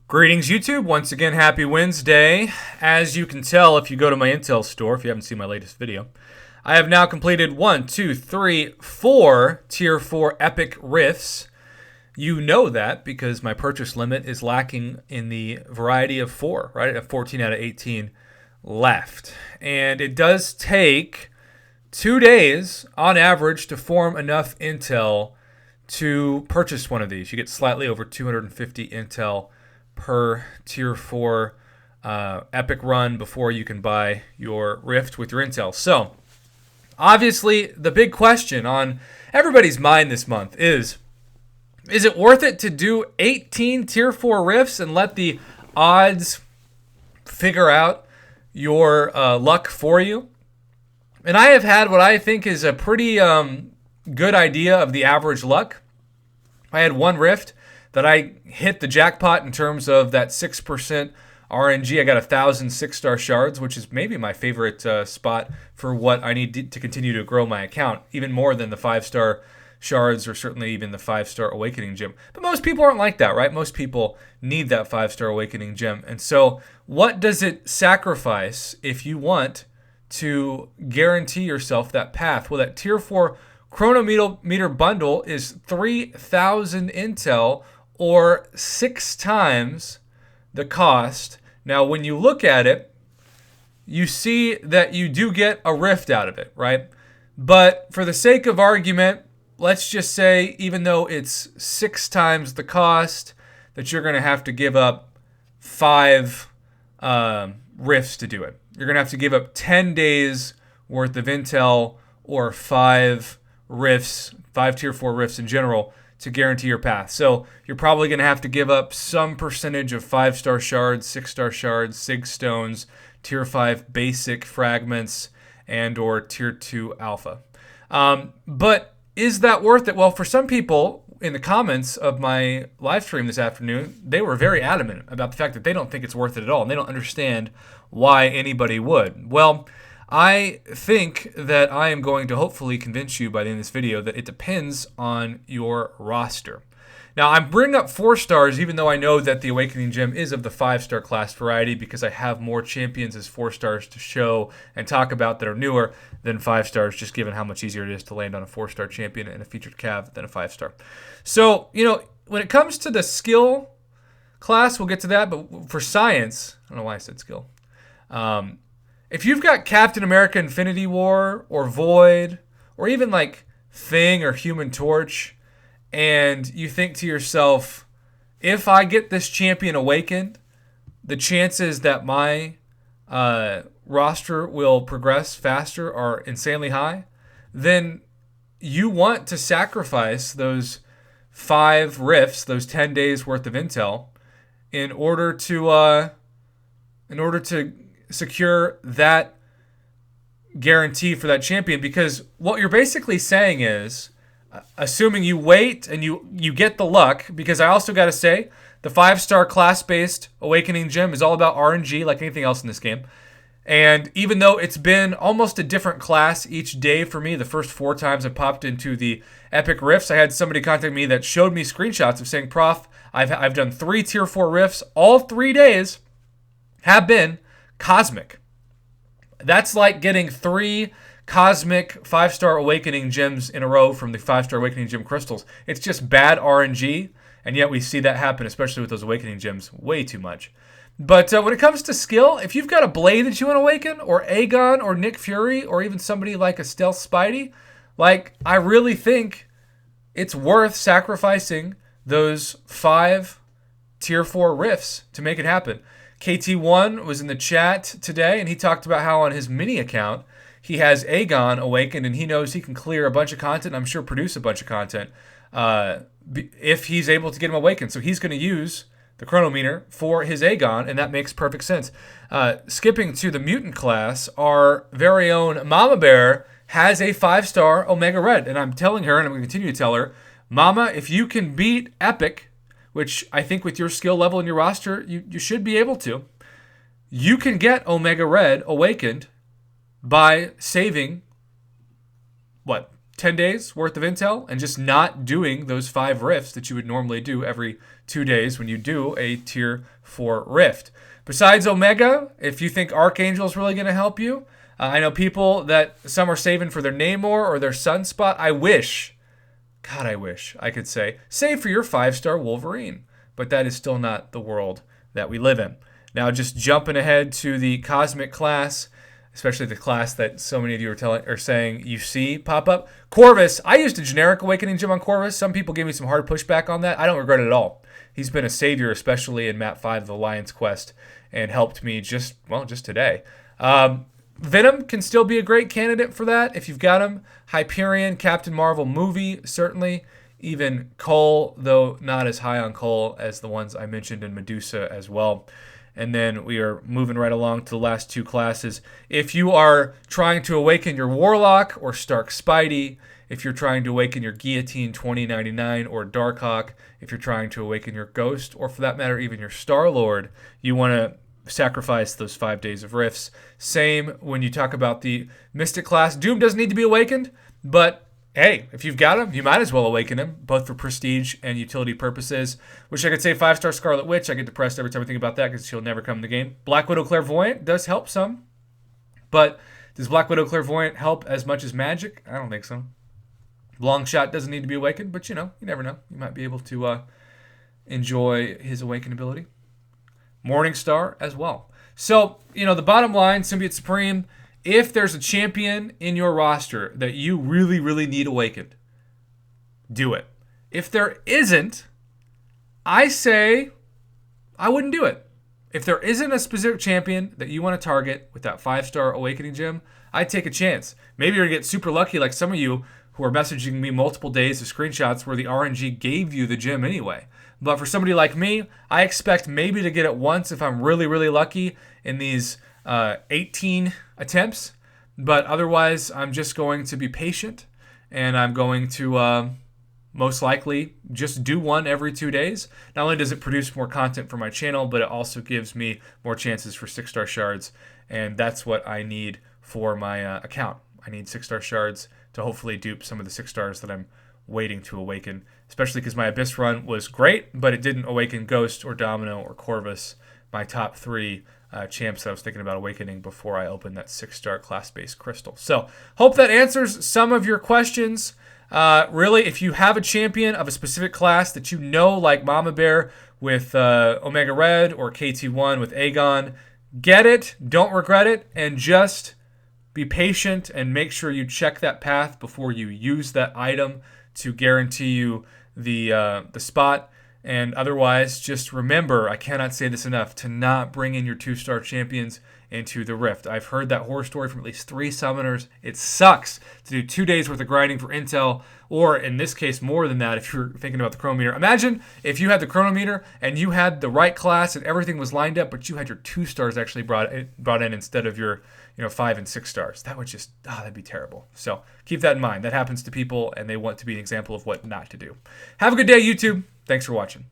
Greetings, YouTube. Once again, happy Wednesday. As you can tell, if you go to my Intel store, if you haven't seen my latest video, I have now completed 4 Tier 4 epic rifts. You know that because my purchase limit is lacking in the variety of 4, right? I have 14 out of 18 left. And it does take 2 days on average to form enough Intel to purchase one of these. You get slightly over 250 Intel per Tier 4 epic run before you can buy your Rift with your Intel. So, obviously, the big question on everybody's mind this month is it worth it to do 18 Tier 4 Rifts and let the odds figure out your luck for you? And I have had what I think is a pretty good idea of the average luck. I had one Rift that I hit the jackpot in terms of that 6% RNG. I got 1,000 6-star shards, which is maybe my favorite spot for what I need to continue to grow my account, even more than the 5-star shards or certainly even the 5-star awakening gem. But most people aren't like that, right? Most people need that 5-star awakening gem. And so what does it sacrifice if you want to guarantee yourself that path? Well, that Tier 4 Chronometer bundle is 3,000 Intel, or 6 times the cost. Now, when you look at it, you see that you do get a Rift out of it, right? But for the sake of argument, let's just say, even though it's 6 times the cost, that you're going to have to give up 5 Rifts to do it. You're going to have to give up 10 days worth of Intel or 5 Rifts, 5 Tier 4 Rifts in general, to guarantee your path. So you're probably going to have to give up some percentage of 5-star shards, 6-star shards, sig stones, Tier 5 basic fragments, and or Tier 2 alpha. But is that worth it? Well, for some people in the comments of my live stream this afternoon, they were very adamant about the fact that they don't think it's worth it at all, and they don't understand why anybody would. Well, I think that I am going to hopefully convince you by the end of this video that it depends on your roster. Now, I'm bringing up 4 stars, even though I know that the Awakening Gem is of the 5-star class variety, because I have more champions as 4 stars to show and talk about that are newer than 5 stars, just given how much easier it is to land on a 4-star champion and a featured cav than a 5-star. So, when it comes to the skill class, we'll get to that, but for science, I don't know why I said skill. If you've got Captain America Infinity War or Void or even like Thing or Human Torch, and you think to yourself, if I get this champion awakened, the chances that my roster will progress faster are insanely high, then you want to sacrifice those 5 rifts, those 10 days worth of intel, in order to secure that guarantee for that champion. Because what you're basically saying is, assuming you wait and you get the luck, because I also got to say, the 5-star class-based Awakening Gem is all about RNG like anything else in this game. And even though it's been almost a different class each day for me, the first 4 times I popped into the Epic Rifts, I had somebody contact me that showed me screenshots of saying, Prof, I've done 3 Tier 4 Rifts. All 3 days have been Cosmic. That's like getting 3 Cosmic 5-star Awakening Gems in a row from the 5-star Awakening Gem crystals. It's just bad RNG, and yet we see that happen, especially with those Awakening Gems, way too much. But when it comes to skill, if you've got a Blade that you want to awaken, or Aegon, or Nick Fury, or even somebody like a Stealth Spidey, I really think it's worth sacrificing those 5 Tier 4 Rifts to make it happen. KT1 was in the chat today, and he talked about how on his mini account, he has Aegon awakened, and he knows he can clear a bunch of content, I'm sure produce a bunch of content, if he's able to get him awakened. So he's going to use the Chronometer for his Aegon, and that makes perfect sense. Skipping to the Mutant class, our very own Mama Bear has a 5-star Omega Red, and I'm telling her, and I'm going to continue to tell her, Mama, if you can beat Epic, which I think with your skill level and your roster, you should be able to, you can get Omega Red awakened by saving, 10 days worth of intel and just not doing those 5 rifts that you would normally do every 2 days when you do a tier 4 rift. Besides Omega, if you think Archangel is really going to help you, I know people that some are saving for their Namor or their Sunspot. I wish I could say, save for your 5-star Wolverine. But that is still not the world that we live in. Now, just jumping ahead to the Cosmic class, especially the class that so many of you are saying you see pop up. Corvus, I used a generic Awakening Gem on Corvus. Some people gave me some hard pushback on that. I don't regret it at all. He's been a savior, especially in Map 5 of the Lion's Quest, and helped me just today. Venom can still be a great candidate for that if you've got him. Hyperion, Captain Marvel movie, certainly. Even Cole, though not as high on Cole as the ones I mentioned in Medusa as well. And then we are moving right along to the last 2 classes. If you are trying to awaken your Warlock or Stark Spidey, if you're trying to awaken your Guillotine 2099 or Darkhawk, if you're trying to awaken your Ghost, or for that matter, even your Star-Lord, you want to sacrifice those 5 days of rifts. Same when you talk about the Mystic class. Doom doesn't need to be awakened, but hey, if you've got him, you might as well awaken him, both for prestige and utility purposes. Wish I could say 5-star Scarlet Witch. I get depressed every time I think about that because she'll never come in the game. Black Widow Clairvoyant does help some, but does Black Widow Clairvoyant help as much as Magic? I don't think so. Longshot doesn't need to be awakened, but you never know. You might be able to enjoy his awaken ability. Morningstar as well. So, the bottom line, Symbiote Supreme, if there's a champion in your roster that you really, really need awakened, do it. If there isn't, I say I wouldn't do it. If there isn't a specific champion that you want to target with that 5-star awakening gem, I'd take a chance. Maybe you're going to get super lucky like some of you who are messaging me multiple days of screenshots where the RNG gave you the gem anyway. But for somebody like me, I expect maybe to get it once if I'm really, really lucky in these 18 attempts. But otherwise, I'm just going to be patient, and I'm going to most likely just do one every 2 days. Not only does it produce more content for my channel, but it also gives me more chances for 6-star shards, and that's what I need for my account. I need 6-star shards to hopefully dupe some of the 6-stars that I'm waiting to awaken, especially because my Abyss run was great, but it didn't awaken Ghost or Domino or Corvus, my top 3 champs that I was thinking about awakening before I opened that 6-star class-based crystal. So hope that answers some of your questions. Really, if you have a champion of a specific class that you know, like Mama Bear with Omega Red or KT1 with Aegon, get it, don't regret it, and just be patient and make sure you check that path before you use that item to guarantee you the spot. And otherwise, just remember, I cannot say this enough, to not bring in your 2-star champions into the Rift. I've heard that horror story from at least 3 summoners. It sucks to do 2 days worth of grinding for intel, or in this case, more than that if you're thinking about the Chronometer. Imagine if you had the Chronometer and you had the right class and everything was lined up, but you had your 2 stars actually brought in instead of your 5 and 6 stars. That would just, that'd be terrible. So keep that in mind. That happens to people, and they want to be an example of what not to do. Have a good day, YouTube. Thanks for watching.